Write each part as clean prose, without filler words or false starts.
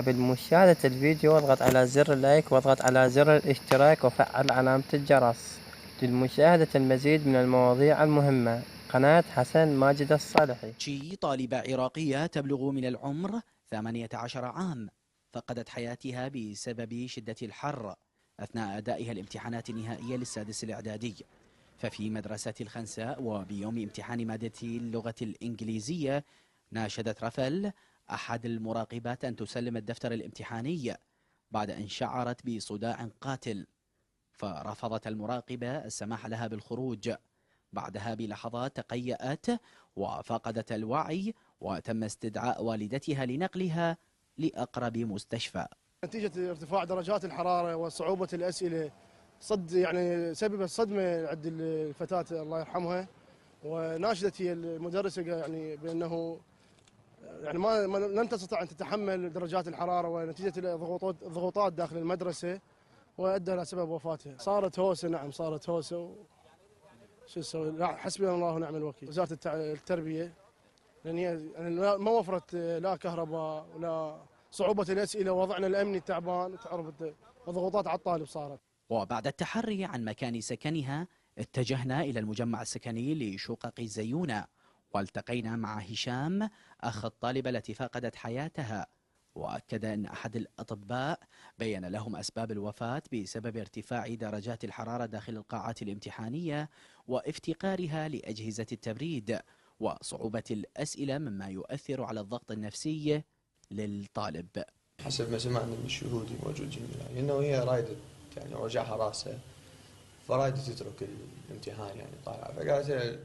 قبل مشاهدة الفيديو اضغط على زر اللايك واضغط على زر الاشتراك وفعل علامة الجرس للمشاهدة المزيد من المواضيع المهمة. قناة حسن ماجد الصالحي. طالبة عراقية تبلغ من العمر 18 عام فقدت حياتها بسبب شدة الحر أثناء أدائها الامتحانات النهائية للسادس الإعدادي. ففي مدرسة الخنساء وبيوم امتحان مادة اللغة الإنجليزية ناشدت رفل أحد المراقبات أن تسلم الدفتر الامتحاني بعد أن شعرت بصداع قاتل، فرفضت المراقبة السماح لها بالخروج. بعدها بلحظات تقيأت وفقدت الوعي وتم استدعاء والدتها لنقلها لأقرب مستشفى. نتيجة ارتفاع درجات الحرارة وصعوبة الأسئلة سبب الصدمة عند الفتاة الله يرحمها، وناشدت هي المدرسة يعني بأنه يعني لن تستطيع أن تتحمل درجات الحرارة ونتيجة الضغوطات داخل المدرسة، وأدى إلى سبب وفاتها. صارت هوسة، نعم صارت هوسة. شو نسوي؟ حسبنا الله ونعم الوكيل. وزارة التربية لأن هي يعني ما وفرت لا كهرباء ولا صعوبة الأسئلة، ووضعنا الأمني التعبان، تعرف الضغوطات على الطالب صارت. وبعد التحري عن مكان سكنها اتجهنا إلى المجمع السكني لشقق زيونة، والتقينا مع هشام أخ الطالبة التي فقدت حياتها، وأكد أن أحد الأطباء بين لهم أسباب الوفاة بسبب ارتفاع درجات الحرارة داخل القاعات الامتحانية وافتقارها لأجهزة التبريد وصعوبة الأسئلة مما يؤثر على الضغط النفسي للطالب. حسب ما سمعنا من الشهود الموجودين انه هي رايدة يعني وجعها راسها، فرايدة تترك الامتحان يعني طالعة، فقالت لها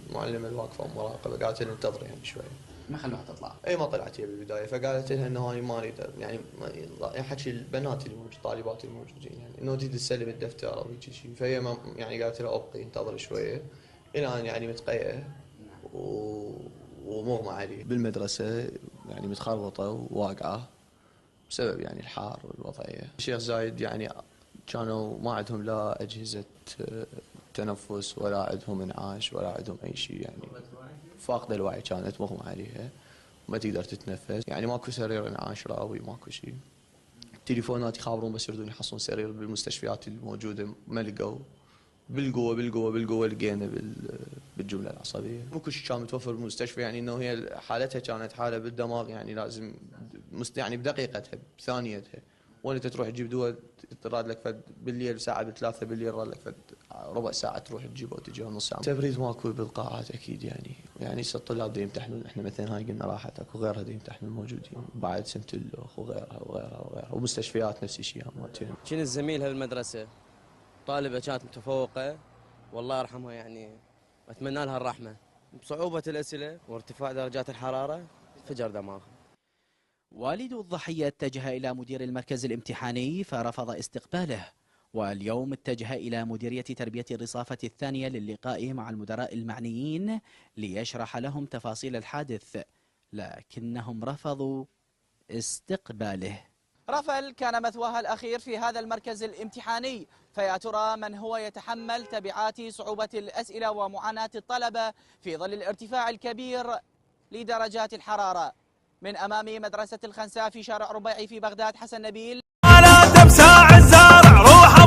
المعلمة الواقفة ومراقبة قالت لها انتظري يعني شوي، ما خلوها تطلع. اي ما طلعت هي بالبداية، فقالت لها انه انا ما اريد يعني حكي البنات الطالبات الموجودين يعني انه تريد تسلم الدفتر او هيك شيء، فهي ما يعني قالت لها ابقي انتظري شوية الى ان يعني متقيئة ومغمى عليه بالمدرسة يعني متخربطة وواقعة بسبب يعني الحار والوضعية. الشيخ زايد يعني كانوا ما عندهم لا أجهزة تنفس ولا عندهم انعاش ولا عندهم أي شيء، يعني فاقدة الوعي، كانت مغمى عليها وما تقدر تتنفس، يعني ماكو سرير انعاش راوي ماكو شيء. تليفونات يخابرون بس يردون يحصلون سرير بالمستشفيات الموجودة ما لقوا. بالقوة لقينا بالجملة العصبية. مو شيء كان متوفر بالمستشفى، يعني انه هي حالتها كانت حالة بالدماغ، يعني لازم يعني بدقيقتها بثانيتها، وانت تروح تجيب دواء تراد لك بالليل ساعة ب3 بالليل راد لك ربع ساعة تروح تجيبه وتجي نص ساعة. تبريد ماكو بالقاعات اكيد، يعني الطلاب دا يمتحنون، احنا مثلا هاي قلنا راحت اكو غيرها دا يمتحنون موجودين بعد سنة اللوخ وغيرها ومستشفيات نفس الشيء مالتين. كنت زميلها بالمدرسة، طالبة كانت متفوقة والله يرحمها، يعني أتمنى لها الرحمة. بصعوبة الأسئلة وارتفاع درجات الحرارة انفجر دماغها. والد الضحية اتجه إلى مدير المركز الامتحاني فرفض استقباله، واليوم اتجه إلى مديرية تربية الرصافة الثانية للقاء مع المدراء المعنيين ليشرح لهم تفاصيل الحادث، لكنهم رفضوا استقباله. رفل كان مثواها الأخير في هذا المركز الامتحاني، فيا ترى من هو يتحمل تبعات صعوبة الأسئلة ومعاناة الطلبة في ظل الارتفاع الكبير لدرجات الحرارة؟ من أمام مدرسة الخنساء في شارع ربيعي في بغداد، حسن نبيل. على تمساع الزارع روح